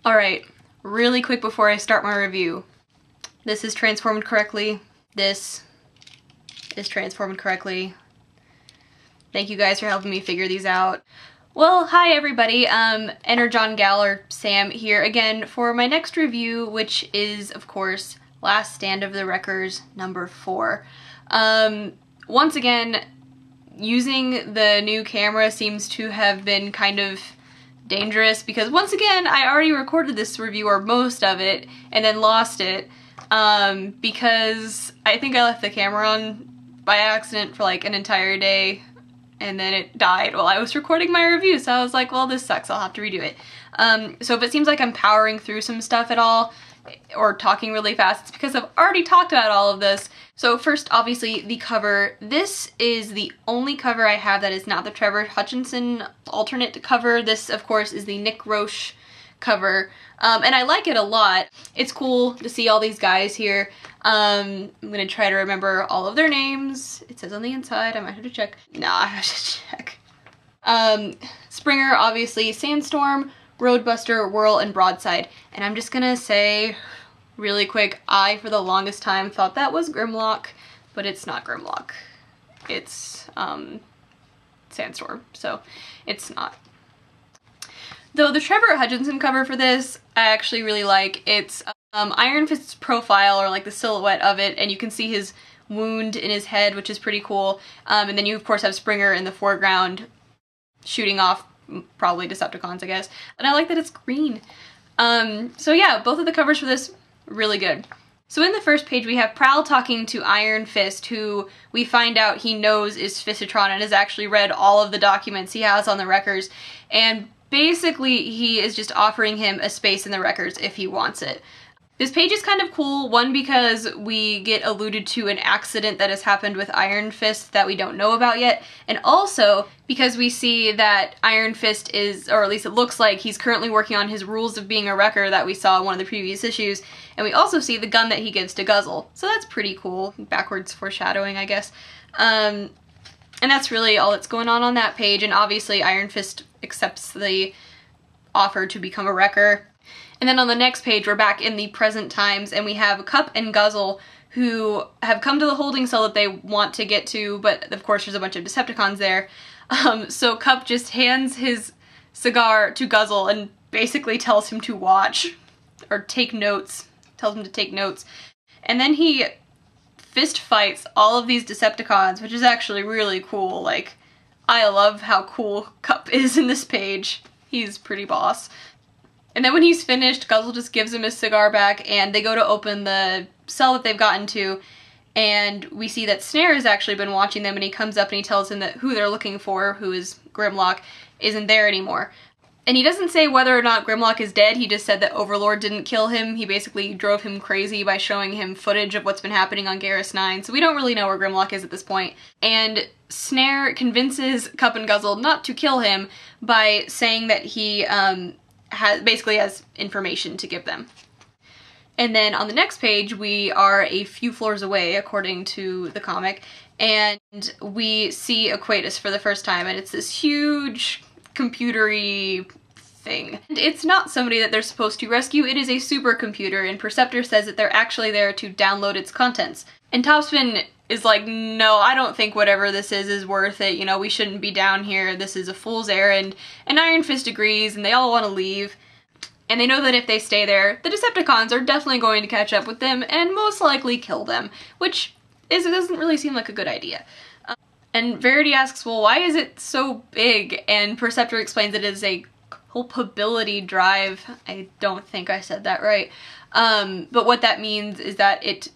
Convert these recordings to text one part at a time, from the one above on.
Alright, really quick before I start my review. This is transformed correctly. This is transformed correctly. Thank you guys for helping me figure these out. Well, hi everybody, Energon Gal or Sam here again for my next review, which is, of course, Last Stand of the Wreckers number 4. Once again, using the new camera seems to have been kind of dangerous because once again I already recorded this review, or most of it, and then lost it because I think I left the camera on by accident for like an entire day and then it died while I was recording my review, so I was like, well, this sucks, I'll have to redo it. So if it seems like I'm powering through some stuff at all or talking really fast, it's because I've already talked about all of this. So first, obviously, the cover. This is the only cover I have that is not the Trevor Hutchinson alternate cover. This, of course, is the Nick Roche cover, and I like it a lot. It's cool to see all these guys here. I'm gonna try to remember all of their names. It says on the inside, I might have to check. No, I have to check. Springer, obviously, Sandstorm, Roadbuster, Whirl, and Broadside. And I'm just gonna say really quick, I, for the longest time, thought that was Grimlock, but it's not Grimlock. It's, Sandstorm, so it's not. Though the Trevor Hutchinson cover for this, I actually really like. It's Iron Fist's profile, or like the silhouette of it, and you can see his wound in his head, which is pretty cool. And then you, of course, have Springer in the foreground shooting off probably Decepticons, I guess. And I like that it's green. So yeah, both of the covers for this, really good. So in the first page we have Prowl talking to Iron Fist, who we find out he knows is Fistitron and has actually read all of the documents he has on the Wreckers, and basically he is just offering him a space in the Wreckers if he wants it. This page is kind of cool, one because we get alluded to an accident that has happened with Iron Fist that we don't know about yet, and also because we see that Iron Fist is, or at least it looks like, he's currently working on his rules of being a wrecker that we saw in one of the previous issues, and we also see the gun that he gives to Guzzle. So that's pretty cool. Backwards foreshadowing, I guess. And that's really all that's going on that page, and obviously Iron Fist accepts the offer to become a wrecker. And then on the next page, we're back in the present times, and we have Cup and Guzzle, who have come to the holding cell that they want to get to, but of course there's a bunch of Decepticons there. So Cup just hands his cigar to Guzzle and basically tells him to watch, or take notes, tells him to take notes. And then he fist fights all of these Decepticons, which is actually really cool. Like, I love how cool Cup is in this page. He's pretty boss. And then when he's finished, Guzzle just gives him his cigar back, and they go to open the cell that they've gotten to, and we see that Snare has actually been watching them, and he comes up and he tells him that who they're looking for, who is Grimlock, isn't there anymore. And he doesn't say whether or not Grimlock is dead, he just said that Overlord didn't kill him. He basically drove him crazy by showing him footage of what's been happening on Garrus 9, so we don't really know where Grimlock is at this point. And Snare convinces Cup and Guzzle not to kill him by saying that he, basically has information to give them. And then on the next page we are a few floors away, according to the comic, and we see Aquatus for the first time, and it's this huge computery thing. And it's not somebody that they're supposed to rescue, it is a supercomputer, and Perceptor says that they're actually there to download its contents. And Topspin is like, no, I don't think whatever this is worth it, you know, we shouldn't be down here, this is a fool's errand. And Iron Fist agrees, and they all want to leave. And they know that if they stay there, the Decepticons are definitely going to catch up with them and most likely kill them, which doesn't really seem like a good idea. And Verity asks, well, why is it so big? And Perceptor explains that it is a culpability drive. I don't think I said that right. But what that means is that it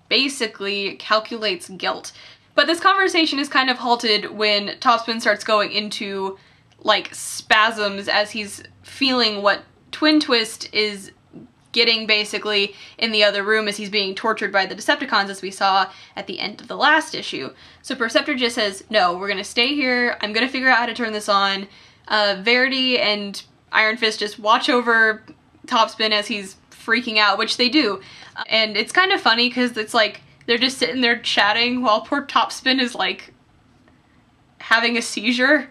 basically calculates guilt. But this conversation is kind of halted when Topspin starts going into, like, spasms as he's feeling what Twin Twist is getting, basically, in the other room as he's being tortured by the Decepticons, as we saw at the end of the last issue. So Perceptor just says, no, we're gonna stay here, I'm gonna figure out how to turn this on. Verity and Iron Fist just watch over Topspin as he's freaking out, which they do. And it's kind of funny because it's like they're just sitting there chatting while poor Topspin is like having a seizure.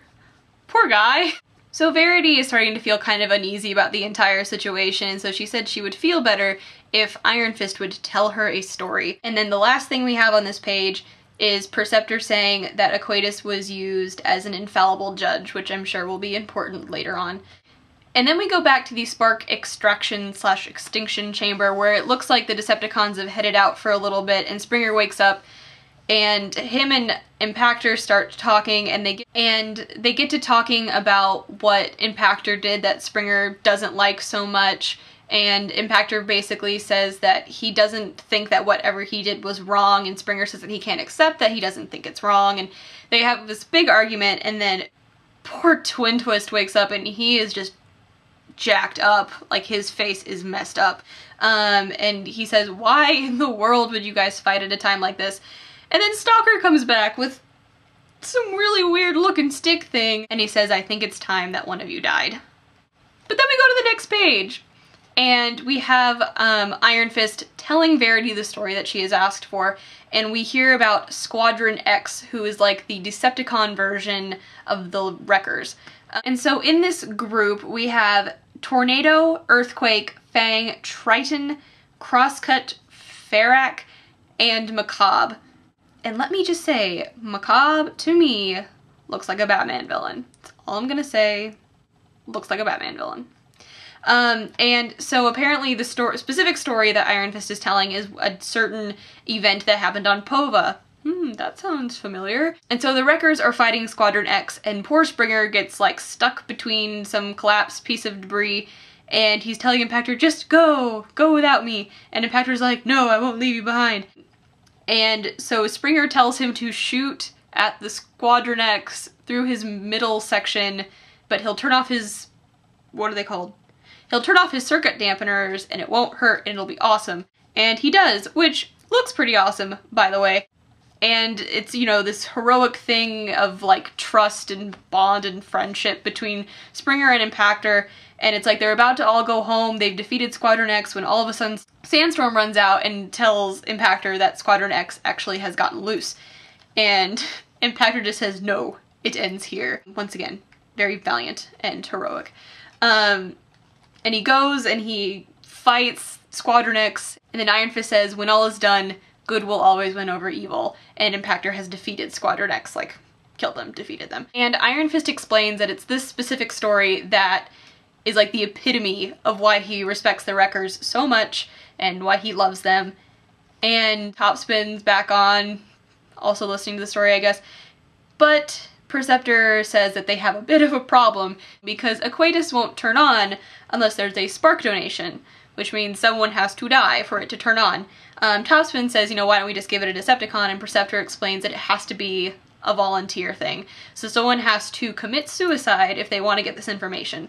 Poor guy. So Verity is starting to feel kind of uneasy about the entire situation, so she said she would feel better if Iron Fist would tell her a story. And then the last thing we have on this page is Perceptor saying that Aquatus was used as an infallible judge, which I'm sure will be important later on. And then we go back to the spark extraction / extinction chamber, where it looks like the Decepticons have headed out for a little bit, and Springer wakes up, and him and Impactor start talking, and they get to talking about what Impactor did that Springer doesn't like so much. And Impactor basically says that he doesn't think that whatever he did was wrong, and Springer says that he can't accept that he doesn't think it's wrong, and they have this big argument, and then poor Twin Twist wakes up and he is just jacked up, like his face is messed up. And he says, why in the world would you guys fight at a time like this? And then Stalker comes back with some really weird looking stick thing, and he says, I think it's time that one of you died. But then we go to the next page, and we have Iron Fist telling Verity the story that she has asked for, and we hear about Squadron X, who is like the Decepticon version of the Wreckers. And so in this group, we have Tornado, Earthquake, Fang, Triton, Crosscut, Ferrac, and Macabre. And let me just say, Macabre, to me, looks like a Batman villain. That's all I'm gonna say. Looks like a Batman villain. And so apparently the specific story that Iron Fist is telling is a certain event that happened on Pova. That sounds familiar. And so the Wreckers are fighting Squadron X, and poor Springer gets like stuck between some collapsed piece of debris, and he's telling Impactor, just go without me. And Impactor's like, no, I won't leave you behind. And so Springer tells him to shoot at the Squadron X through his middle section, but he'll turn off his, what are they called? He'll turn off his circuit dampeners and it won't hurt and it'll be awesome. And he does, which looks pretty awesome, by the way. And it's, you know, this heroic thing of like trust and bond and friendship between Springer and Impactor. And it's like they're about to all go home. They've defeated Squadron X when all of a sudden Sandstorm runs out and tells Impactor that Squadron X actually has gotten loose. And Impactor just says, no, it ends here. Once again, very valiant and heroic. And he goes and he fights Squadron X, and then Iron Fist says, when all is done, good will always win over evil, and Impactor has defeated Squadron X, like, killed them, defeated them. And Iron Fist explains that it's this specific story that is like the epitome of why he respects the Wreckers so much, and why he loves them. And Topspin's back on, also listening to the story, I guess. But Perceptor says that they have a bit of a problem because Aquatus won't turn on unless there's a spark donation, which means someone has to die for it to turn on. Topspin says, you know, why don't we just give it a Decepticon? And Perceptor explains that it has to be a volunteer thing. So someone has to commit suicide if they want to get this information.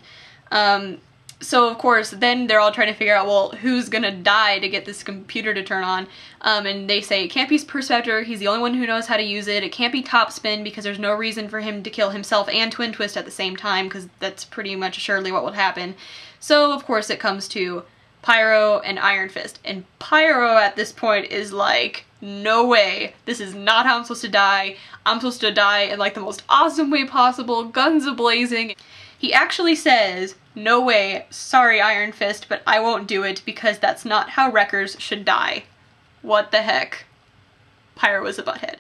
So of course, then they're all trying to figure out, well, who's gonna die to get this computer to turn on? And they say it can't be Perceptor, he's the only one who knows how to use it. It can't be Topspin because there's no reason for him to kill himself and Twin Twist at the same time, because that's pretty much assuredly what would happen. So of course it comes to Pyro and Iron Fist. And Pyro at this point is like, no way, this is not how I'm supposed to die. I'm supposed to die in like the most awesome way possible, guns a-blazing. He actually says, no way, sorry Iron Fist, but I won't do it because that's not how Wreckers should die. What the heck? Pyro was a butthead.